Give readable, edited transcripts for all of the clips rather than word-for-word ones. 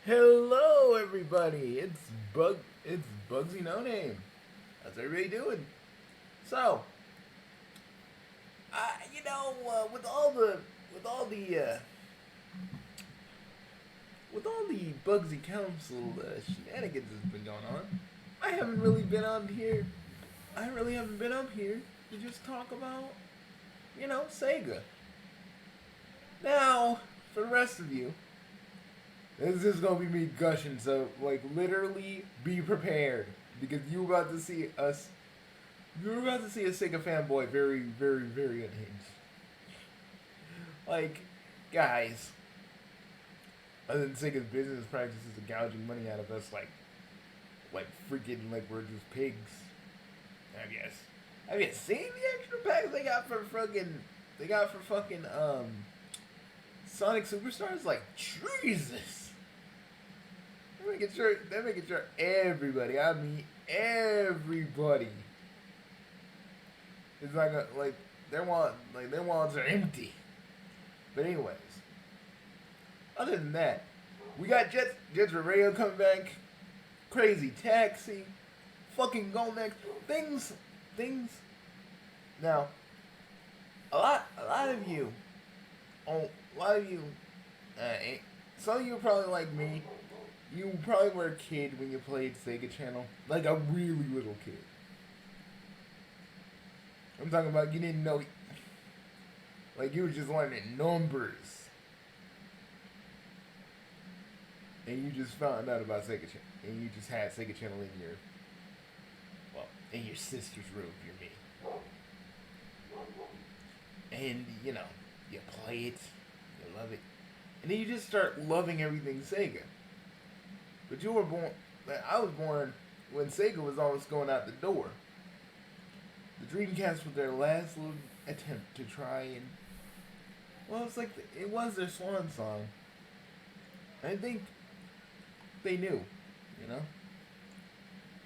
Hello, everybody. It's Bugsy No Name. How's everybody doing? So, with all the Bugsy Council shenanigans that's been going on, I haven't really been on here. I really haven't been up here to just talk about, Sega. Now, for the rest of you, this is gonna be me gushing. So, like, literally, be prepared because you're about to see us. You're about to see a Sega fanboy very, very, very unhinged. Like, guys, other than Sega's business practices of gouging money out of us, like freaking, like we're just pigs. I guess. Have you seen the extra packs they got for fucking? They got for fucking Sonic Superstars? Like, Jesus. They're making sure everybody, I mean everybody, is not gonna, their wallets are empty. But anyways, other than that, we got Jets for Radio coming back, Crazy Taxi, fucking Go Next, things. Now, a lot of you, oh, a lot of you, some of you are probably like me. You probably were a kid when you played Sega Channel, like a really little kid. I'm talking about you didn't know, like you were just learning numbers, and you just found out about Sega Channel, and you just had Sega Channel in your sister's room, if you're me. And you play it, you love it, and then you just start loving everything Sega. But you were born. I was born when Sega was almost going out the door. The Dreamcast was their last little attempt to try and. Well, it was their swan song. I think they knew,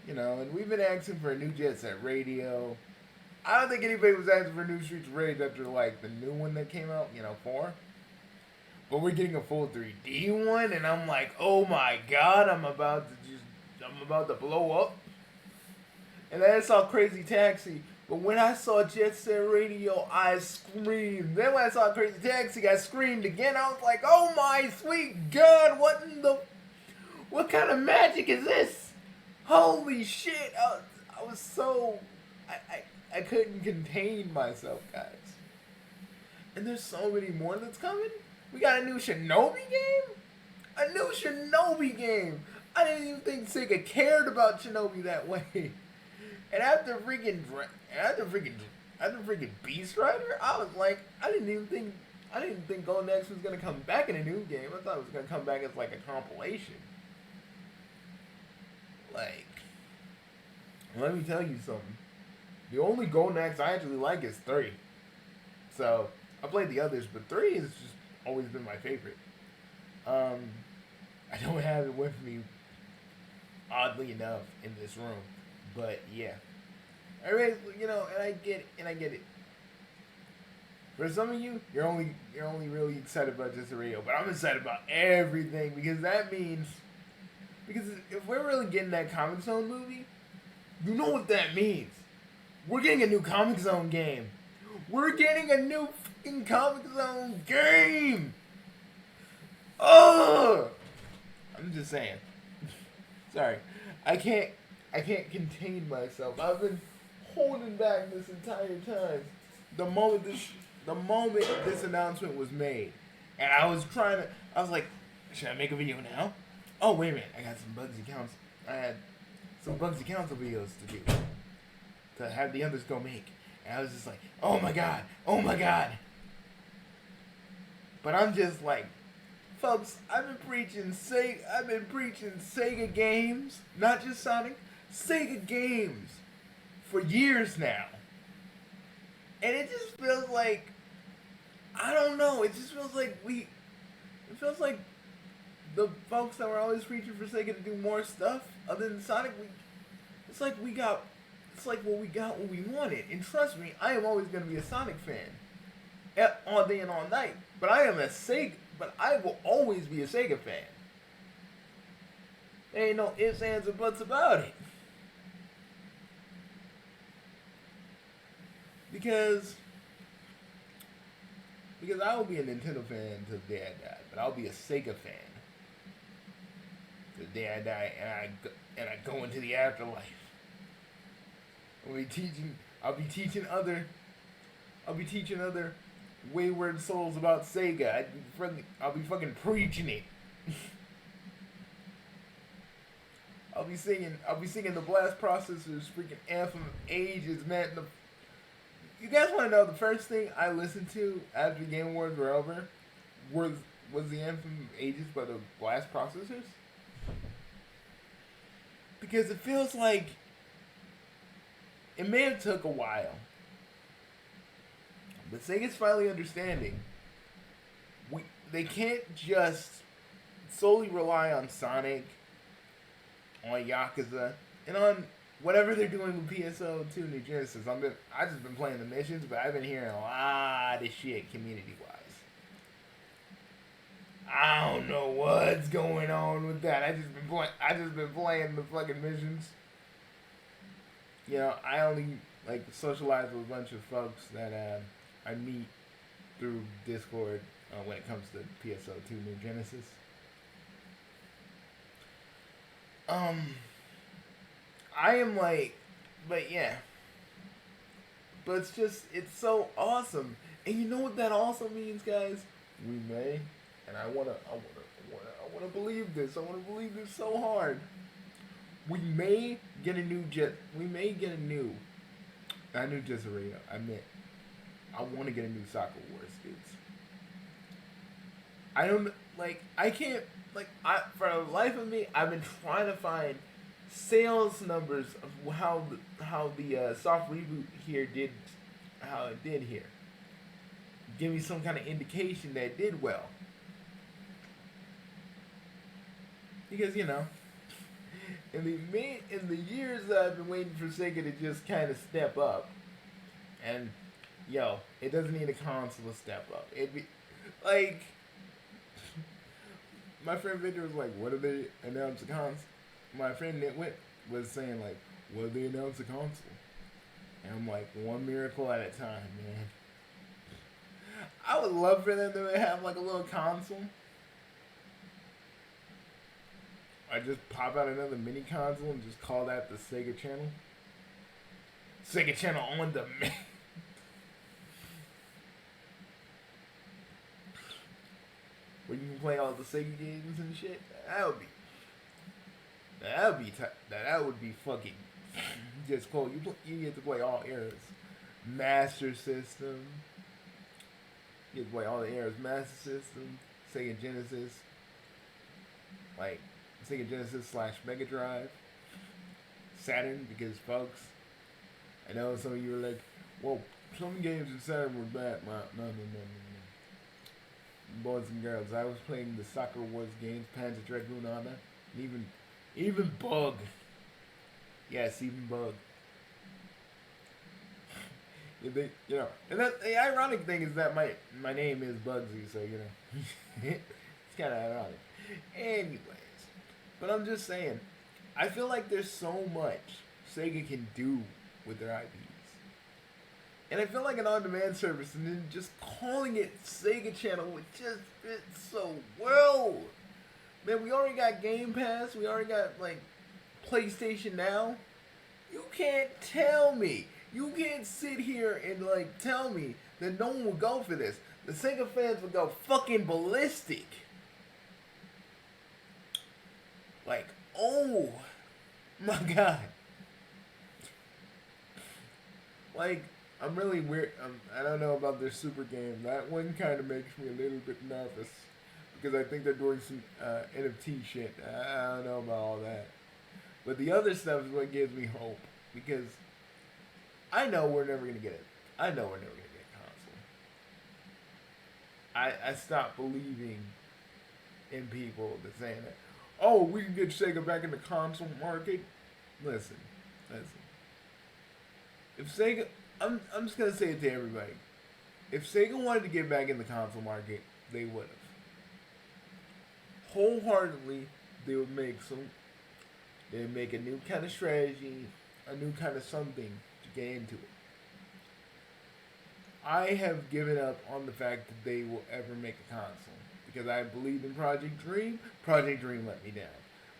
and we've been asking for a new Jet Set Radio. I don't think anybody was asking for new Streets of Rage after the new one that came out, 4. But we're getting a full 3D one, and I'm like, oh my god, I'm about to blow up. And then I saw Crazy Taxi, but when I saw Jet Set Radio, I screamed. Then when I saw Crazy Taxi, I screamed again. I was like, oh my sweet god, what kind of magic is this? Holy shit, I was so, I couldn't contain myself, guys. And there's so many more that's coming. We got a new Shinobi game? A new Shinobi game! I didn't even think Sega cared about Shinobi that way. And after freaking Beast Rider, I was like, I didn't think Golden Axe was gonna come back in a new game. I thought it was gonna come back as like a compilation. Like, let me tell you something. The only Golden Axe I actually like is 3. So I played the others, but 3 is just always been my favorite. I don't have it with me, oddly enough, in this room, but yeah. Alright, and I get it. For some of you, you're only really excited about just the radio, but I'm excited about everything because if we're really getting that Comic Zone movie, you know what that means. We're getting a new Comic Zone game. We're getting a new fucking Comic Zone game. Oh, I'm just saying. Sorry, I can't contain myself. I've been holding back this entire time. The moment this announcement was made, and I was like, should I make a video now? Oh wait a minute, I had some Bugsy Council videos to do to have the others go make. And I was just like, oh my god. But I'm just like, folks, I've been preaching Sega games, not just Sonic, Sega games for years now. And it just feels like, I don't know, it feels like the folks that were always preaching for Sega to do more stuff other than Sonic, it's like we got what we wanted. And trust me, I am always going to be a Sonic fan, all day and all night. But I will always be a Sega fan. There ain't no ifs, ands, or buts about it. Because I will be a Nintendo fan till the day I die, but I'll be a Sega fan till the day I die, and I go into the afterlife. I'll be teaching other wayward souls about Sega. I'll be fucking preaching it. I'll be singing the Blast Processor's freaking anthem of ages, man. You guys want to know the first thing I listened to after Game Awards were over was the anthem of ages by the Blast Processors? Because it feels like it may have took a while, but Sega's finally understanding. They can't just solely rely on Sonic, on Yakuza, and on whatever they're doing with PSO2 New Genesis. I've just been playing the missions, but I've been hearing a lot of shit community-wise. I don't know what's going on with that. I just been playing the fucking missions. You know, I only like socialize with a bunch of folks that I meet through Discord when it comes to PSO2 New Genesis. I am like, but yeah. But it's so awesome. And you know what that also means, guys? We may, and I wanna believe this. I wanna believe this so hard. We may get a new Jezreal. I want to get a new Soccer Wars, dudes. For the life of me, I've been trying to find sales numbers of how the soft reboot here did, how it did here. Give me some kind of indication that it did well. Because, you know, in the years that I've been waiting for Sega to just kind of step up, and yo, it doesn't need a console to step up. It'd be like, my friend Victor was like, "What did they announce a console?" My friend Nitwit was saying like, "What did they announce a console?" And I'm like, one miracle at a time, man. I would love for them to have like a little console. I just pop out another mini console and just call that the Sega Channel. Sega Channel on demand. Where you can play all the Sega games and shit. That would be fucking just cool. You get to play all eras. Master System. You get to play all the eras. Master System, Sega Genesis. Like Sega Genesis / Mega Drive, Saturn, because folks, I know some of you are like, well, some games in Saturn were bad. No. Boys and girls, I was playing the Soccer Wars games, Panzer Dragoon Honda, even Bug. Yes, even Bug. And that the ironic thing is that my name is Bugsy, so you know, it's kind of ironic. Anyways. But I'm just saying, I feel like there's so much Sega can do with their IPs. And I feel like an on-demand service and then just calling it Sega Channel would just fit so well. Man, we already got Game Pass. We already got, like, PlayStation Now. You can't tell me. You can't sit here and, like, tell me that no one would go for this. The Sega fans would go fucking ballistic. Like, oh my god. Like, I'm really weird. I don't know about their super game. That one kind of makes me a little bit nervous. Because I think they're doing some NFT shit. I don't know about all that. But the other stuff is what gives me hope. Because I know we're never going to get it. I know we're never going to get a console. I stopped believing in people that saying that, oh, we can get Sega back in the console market. Listen. If Sega, I'm just gonna say it to everybody. If Sega wanted to get back in the console market, they would have. Wholeheartedly, they would make some They make a new kind of strategy, a new kind of something to get into it. I have given up on the fact that they will ever make a console because I believed in Project Dream. Project Dream let me down.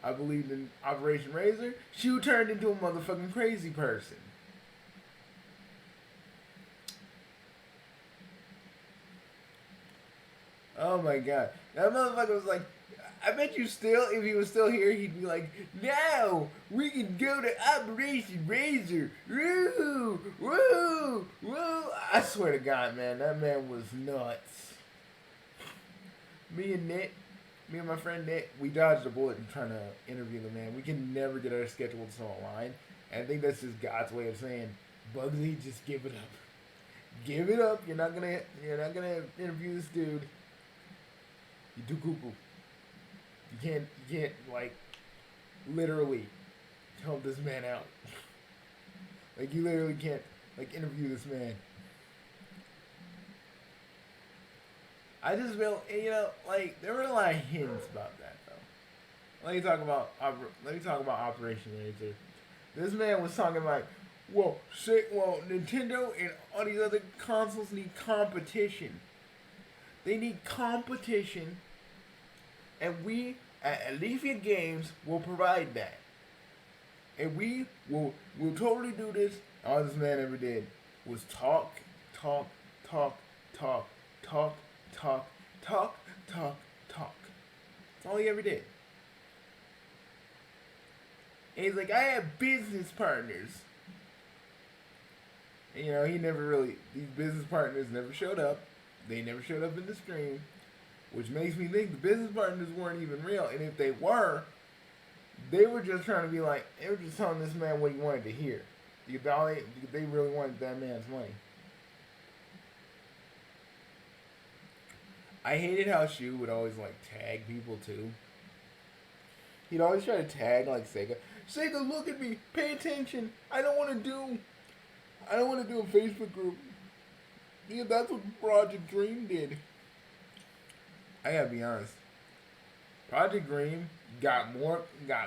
I believed in Operation Razor. She turned into a motherfucking crazy person. Oh my god. That motherfucker was like, I bet you still, if he was still here, he'd be like, now we can go to Operation Razor. Woo! Woo! Woo! I swear to God, man, that man was nuts. Me and my friend Nick, we dodged a bullet in trying to interview the man. We can never get our schedules to align. And I think that's just God's way of saying, Bugsy, just give it up. Give it up. You're not gonna interview this dude. You do cuckoo. You can't like literally help this man out. Like you literally can't like interview this man. I just feel like there were a lot of hints about that though. Let me talk about Operation Razor. This man was talking like, well, Nintendo and all these other consoles need competition. They need competition. And we at Leafy Games will provide that. And we'll totally do this. All this man ever did was talk. That's all he ever did. And he's like, I have business partners. And, these business partners never showed up. They never showed up in the stream. Which makes me think the business partners weren't even real. And if they were just trying to be like, they were just telling this man what he wanted to hear. Because they really wanted that man's money. I hated how Shu would always like tag people too. He'd always try to tag like Sega. Sega, look at me. Pay attention. I don't want to do a Facebook group. Yeah, that's what Project Dream did. I gotta be honest. Project Dream got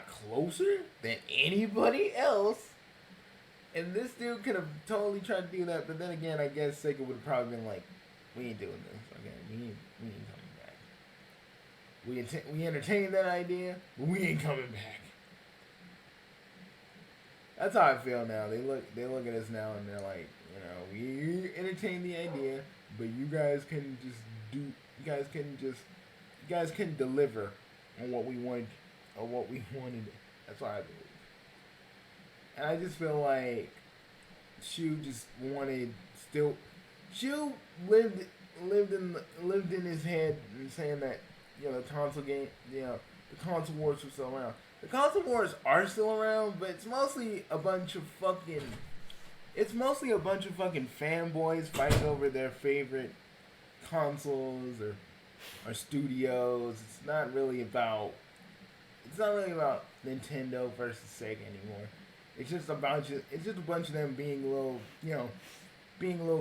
closer than anybody else. And this dude could have totally tried to do that, but then again, I guess Sega would have probably been like, we ain't doing this. Okay, we ain't coming back. We entertained that idea, but we ain't coming back. That's how I feel now. They look at us now and they're like, we entertained the idea, but you guys can deliver on what we wanted or what we wanted. That's what I believe. And I just feel like Shu just wanted still. Shu lived in his head and saying that the console game, the console wars were still around. The console wars are still around, but it's mostly a bunch of fucking fanboys fighting over their favorite consoles or studios. It's not really about Nintendo versus Sega anymore. It's just a bunch of them being little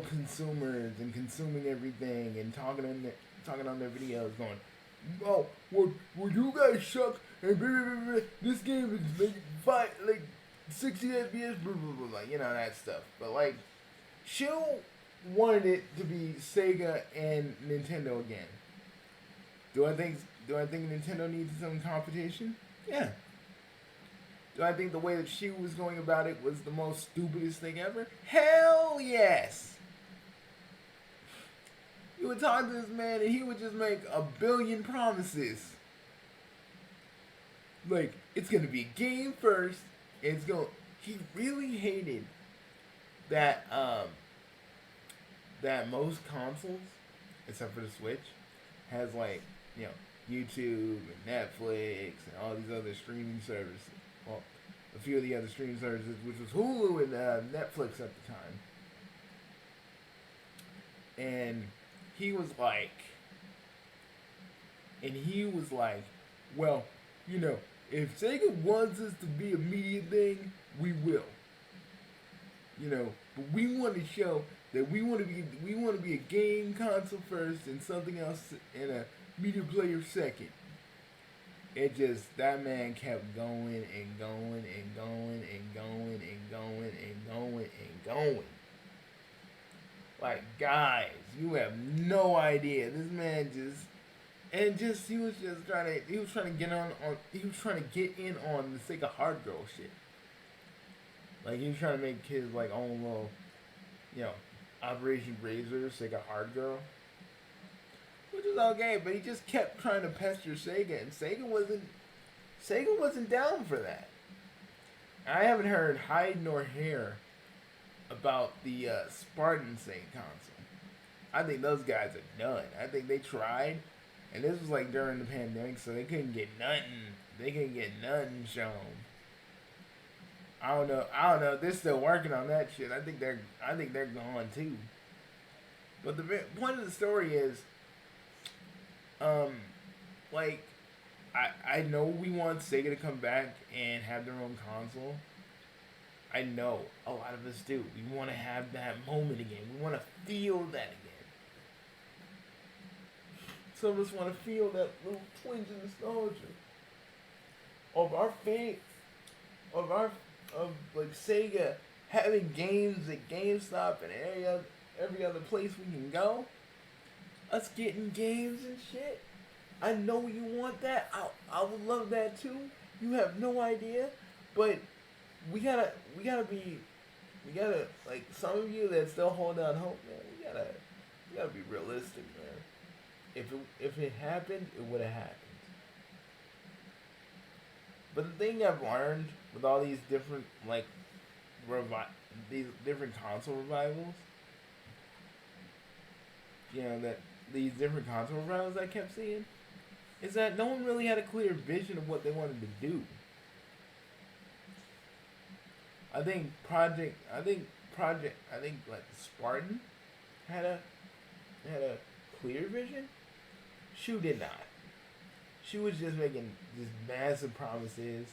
consumers and consuming everything and talking on their videos, going, oh, well you guys suck and blah, blah, blah, blah. This game is like 60 FPS, blah, blah, blah, that stuff. But like, Shu wanted it to be Sega and Nintendo again. Do I think Nintendo needs some competition? Yeah. Do I think the way that she was going about it was the most stupidest thing ever? Hell yes! You would talk to this man and he would just make a billion promises. Like, it's gonna be a game first, and he really hated that that most consoles, except for the Switch, has like, YouTube and Netflix and all these other streaming services. Well, a few of the other streaming services, which was Hulu and Netflix at the time. And he was like, well, if Sega wants us to be a media thing, we will. But we want to show that we want to be a game console first and something else and a media player second. It just that man kept going and going and going and going and going and going and going. Like guys, you have no idea. This man just and just he was trying to get on he was trying to get in on the Sega hard girl shit. Like he was trying to make his like own little, you know, Operation Razor Sega hard girl, which is okay. But he just kept trying to pester Sega, and Sega wasn't down for that. I haven't heard hide nor hair about the Spartan Sega console. I think those guys are done. I think they tried, and this was like during the pandemic, so they couldn't get nothing. They couldn't get nothing shown. I don't know. I don't know. They're still working on that shit. I think they're gone too. But the point of the story is, like, I know we want Sega to come back and have their own console. I know a lot of us do. We want to have that moment again. We want to feel that again. Some of us want to feel that little twinge of nostalgia of our fate, of like Sega having games at GameStop and every other place we can go. Us getting games and shit. I know you want that. I would love that too. You have no idea, but we gotta like some of you that still hold out hope, man. We gotta be realistic, man. If it happened, it would have happened. But the thing I've learned with all these different like these different console revivals, you know, that these different console revivals I kept seeing, is that no one really had a clear vision of what they wanted to do. I think like Spartan had a clear vision. Shu did not. She was just making just massive promises,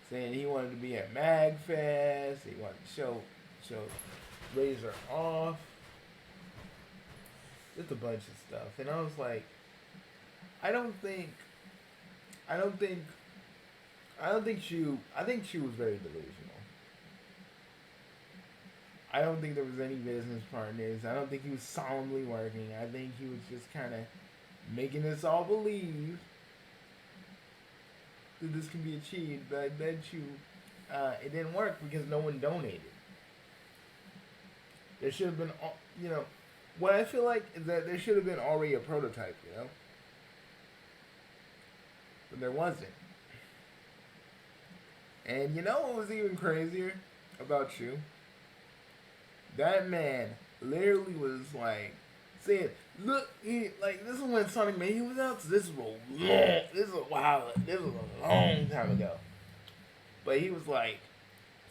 saying he wanted to be at MagFest. He wanted to show Razor off. Just a bunch of stuff, and I was like, I think she was very delusional. I don't think there was any business partners. I don't think he was solemnly working. I think he was just kind of making us all believe that this can be achieved. But I bet you it didn't work because no one donated. There should have been, you know, what I feel like is that there should have been already a prototype, you know? But there wasn't. And you know what was even crazier about you? That man literally was like saying, "Look, this is when Sonic Mania was out. So this is a long time ago." But he was like,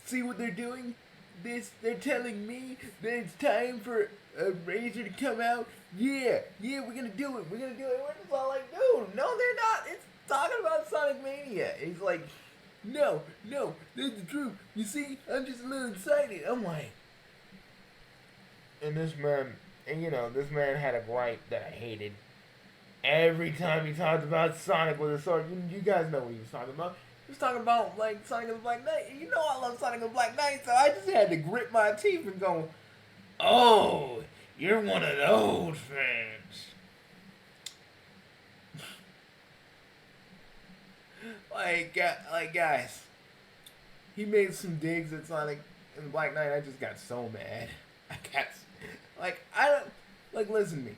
"See what they're doing? They're telling me that it's time for a Razor to come out. Yeah, we're gonna do it. We're just all like, dude, no, they're not. It's talking about Sonic Mania." And he's like, No, that's the truth. You see, I'm just a little excited. I'm like, and this man had a gripe that I hated. Every time he talked about Sonic with a sword, you guys know what he was talking about. He was talking about like Sonic and the Black Knight. You know I love Sonic and the Black Knight, so I just had to grit my teeth and go, "Oh, you're one of those fans." like guys, he made some digs at Sonic and the Black Knight. I just got so mad. Listen to me.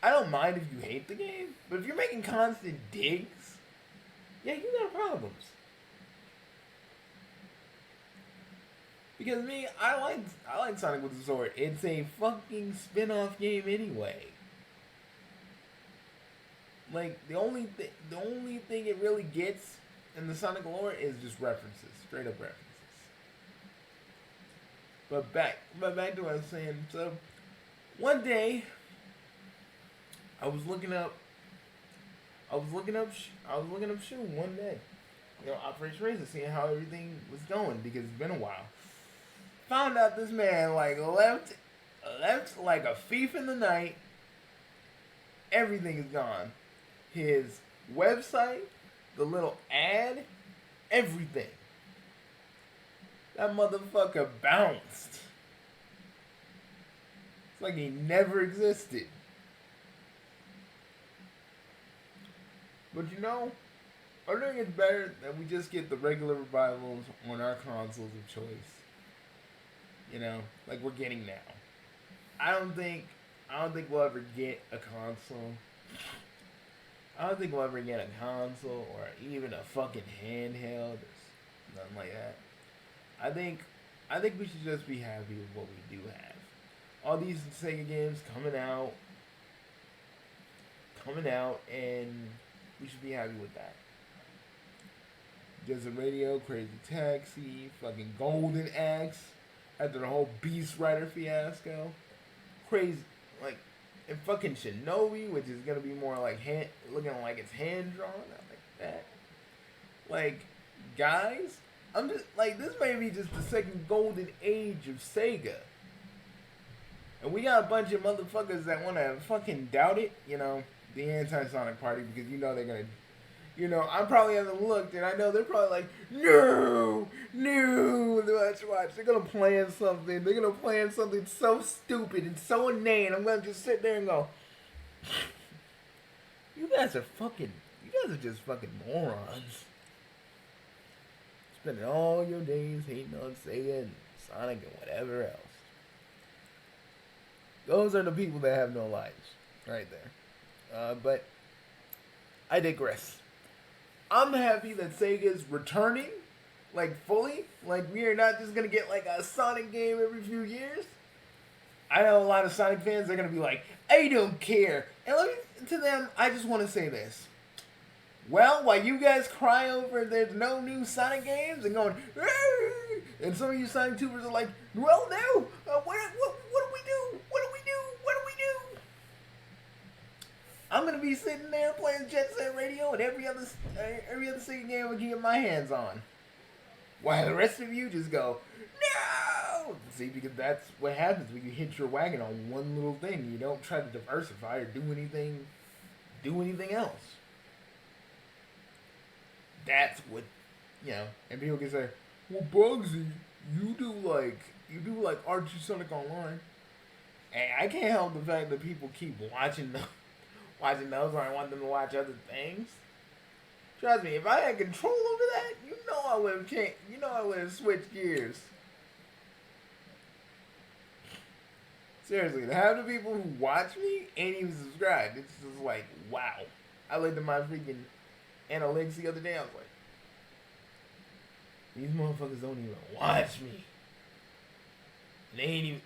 I don't mind if you hate the game, but if you're making constant digs, yeah, you got problems. Because me, I like Sonic with the Sword. It's a fucking spin-off game anyway. Like the only thing it really gets in the Sonic lore is just references, straight up references. But back to what I was saying. So one day, I was looking up Shu one day. You know, Operation Razor, seeing how everything was going because it's been a while. Found out this man like left like a thief in the night. Everything is gone. His website, the little ad, everything. That motherfucker bounced. It's like he never existed. But you know, I think it's better that we just get the regular revivals on our consoles of choice. You know, like we're getting now. I don't think we'll ever get a console. I don't think we'll ever get a console or even a fucking handheld or nothing like that. I think we should just be happy with what we do have. All these Sega games coming out, and we should be happy with that. Just a Radio, Crazy Taxi, fucking Golden Axe, after the whole Beast Rider fiasco. Crazy, like, and fucking Shinobi, which is gonna be more like looking like it's hand drawn, not like that. Like, guys, I'm just like, this may be just the second golden age of Sega. And we got a bunch of motherfuckers that want to fucking doubt it, you know, the anti-Sonic Party, because you know they're gonna, you know, I probably haven't looked, and I know they're probably like, no, watch, they're gonna plan something, so stupid and so inane, I'm gonna just sit there and go, you guys are just fucking morons. Spending all your days hating on Sega and Sonic and whatever else. Those are the people that have no lives, right there. But I digress. I'm happy that Sega's returning, like fully. Like we are not just gonna get like a Sonic game every few years. I know a lot of Sonic fans are gonna be like, I don't care. And to them, I just want to say this. Well, while you guys cry over there's no new Sonic games and going, Arr! And some of you Sonic tubers are like, well, no, what do we do? What do we do? I'm gonna be sitting there playing Jet Set Radio and every other Sega game I can get my hands on, while the rest of you just go, no. See, because that's what happens when you hit your wagon on one little thing. You don't try to diversify or do anything else. That's what, you know, and people can say, well, Bugsy, you do like Archie Sonic Online. And I can't help the fact that people keep watching those, or I want them to watch other things. Trust me, if I had control over that, you know I would have switched gears. Seriously, to have the people who watch me ain't even subscribed, it's just like, wow. I looked at my freaking analytics the other day, I was like, these motherfuckers don't even watch me. They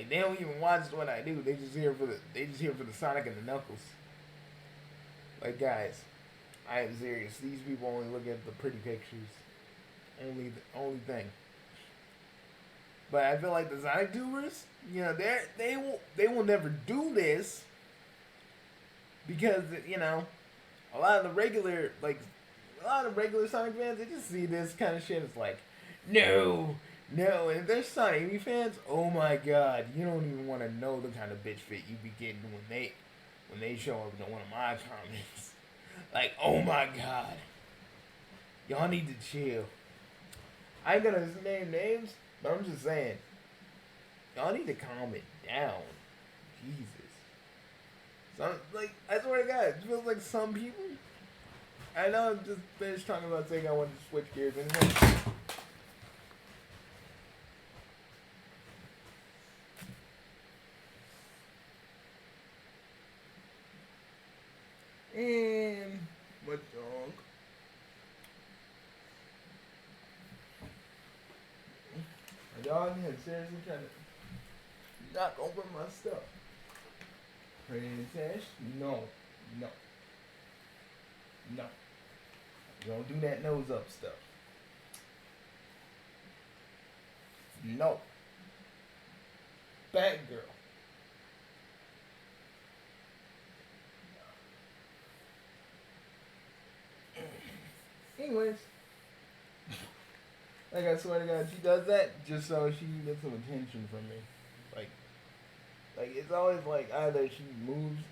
don't even watch what I do. They just here for the Sonic and the Knuckles. Like, guys, I am serious. These people only look at the pretty pictures. Only thing. But I feel like the Sonic tubers, you know, they will never do this because, you know, a lot of the regular Sonic fans, they just see this kind of shit. It's like, no. And if they're Sonic fans, oh my god, you don't even want to know the kind of bitch fit you be getting when they show up in one of my comments. Like, oh my god, y'all need to chill. I ain't gonna name names, but I'm just saying, y'all need to calm it down. Jesus. So, like, I swear to God, it feels like some people. I know I'm just finished talking about saying I wanted to switch gears anyway. And what dog? My dog had seriously tried to knock over my stuff. Princess, no. You don't do that nose up stuff. No. Bad girl. Anyways, like I swear to God, she does that just so she can get some attention from me. Like it's always like either she moves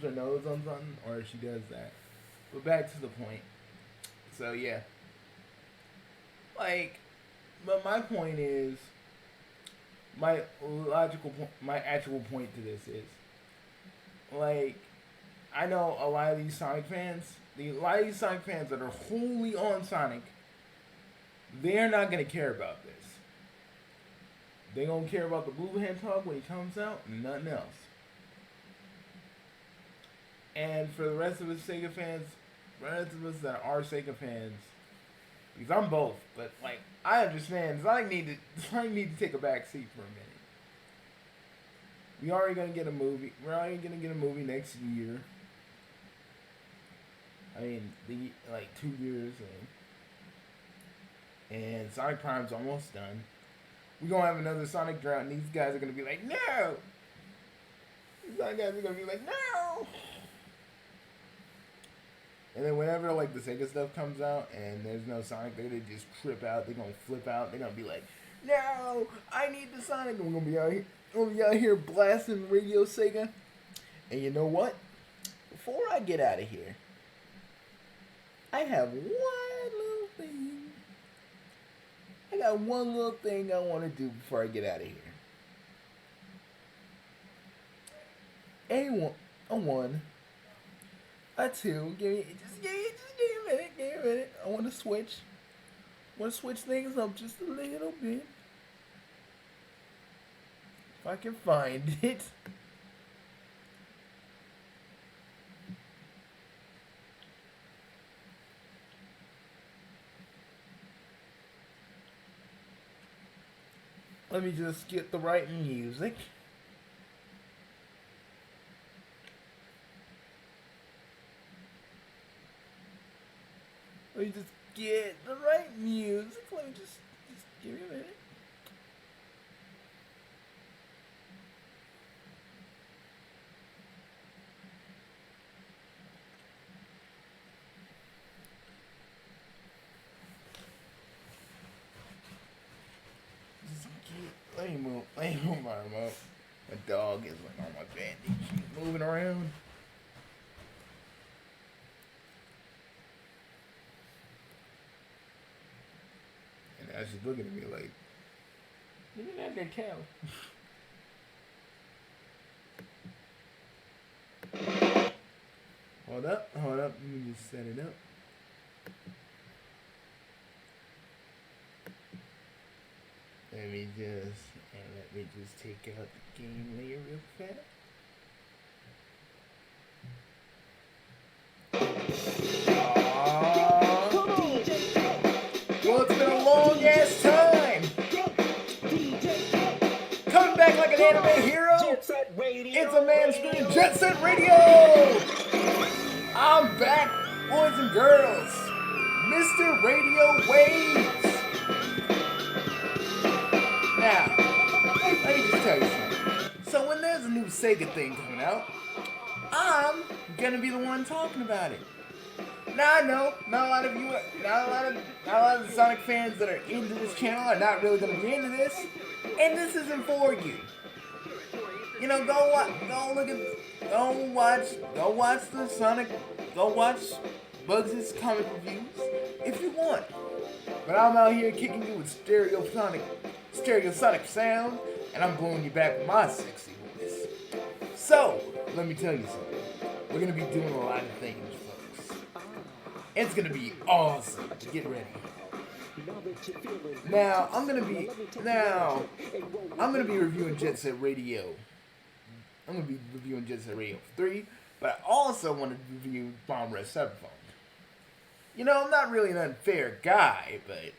her nose on something or she does that. But back to the point. So yeah, like, but my point is, my actual point to this is, like, I know a lot of these Sonic fans, a lot of these Sonic fans that are wholly on Sonic, they're not gonna care about this. They gonna care about the Blue Hedgehog when he comes out, and nothing else. And for the rest of us Sega fans, the rest of us that are Sega fans, because I'm both, but like I understand, Sonic need to take a back seat for a minute. We're already gonna get a movie next year. I mean, like 2 years, and Sonic Prime's almost done. We're gonna have another Sonic drought, and these guys are gonna be like, no. These Sonic guys are gonna be like, no. And then whenever like the Sega stuff comes out and there's no Sonic there, they just trip out. They're gonna flip out. They're gonna be like, no, I need the Sonic. And we're gonna be out here blasting Radio Sega. And you know what? Before I get out of here, I have one little thing. I got one little thing I want to do before I get out of here. A one, a two. Give me a minute. I want to switch things up just a little bit. If I can find it. Let me just get the right music. Let me just get the right music. Let me just give me a minute. Let me move my remote. My dog is like on my bed. She's moving around. And now she's looking at me like, look at that cow. Hold up. Let me just set it up. Let me just take out the game layer real fast. Well, it's been a long ass time. Coming back like an anime hero. It's a man screaming Jet Set Radio. I'm back, boys and girls. Mr. Radio Waves. Now, let me just tell you something. So when there's a new Sega thing coming out, I'm gonna be the one talking about it. Now I know not a lot of the Sonic fans that are into this channel are not really gonna be into this, and this isn't for you. You know, go watch the Sonic, go watch Bugsy's comic reviews if you want. But I'm out here kicking you with stereosonic sound, and I'm blowing you back with my sexy voice. So, let me tell you something. We're going to be doing a lot of things, folks. It's going to be awesome. Get ready. Now, I'm going to be reviewing Jet Set Radio. I'm going to be reviewing Jet Set Radio 3, but I also want to review Bomb Rush Cyberpunk. You know, I'm not really an unfair guy, but,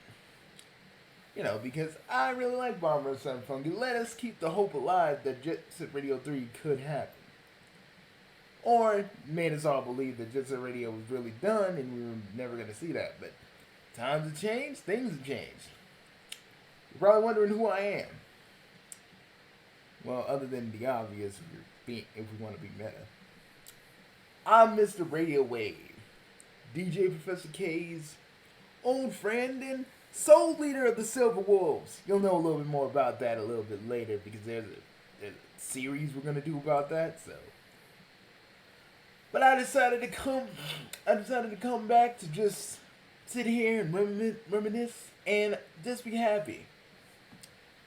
you know, because I really like Bomb Rush Cyberpunk. Let us keep the hope alive that Jet Set Radio 3 could happen. Or made us all believe that Jet Set Radio was really done and we were never going to see that. But times have changed, things have changed. You're probably wondering who I am. Well, other than the obvious, if we want to be meta. I'm Mr. Radio Wave. DJ Professor K's old friend and sole leader of the Silver Wolves. You'll know a little bit more about that a little bit later because there's a series we're going to do about that, so. But I decided to come back to just sit here and reminisce and just be happy.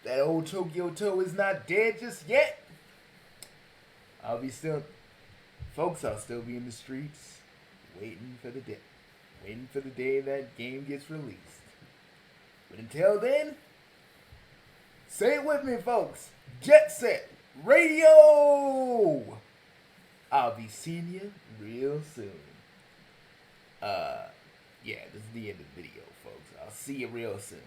That old Tokyo Toe is not dead just yet. I'll still be in the streets, waiting for the day that game gets released. But until then, say it with me, folks. Jet Set Radio. I'll be seeing you real soon. Yeah, this is the end of the video, folks. I'll see you real soon.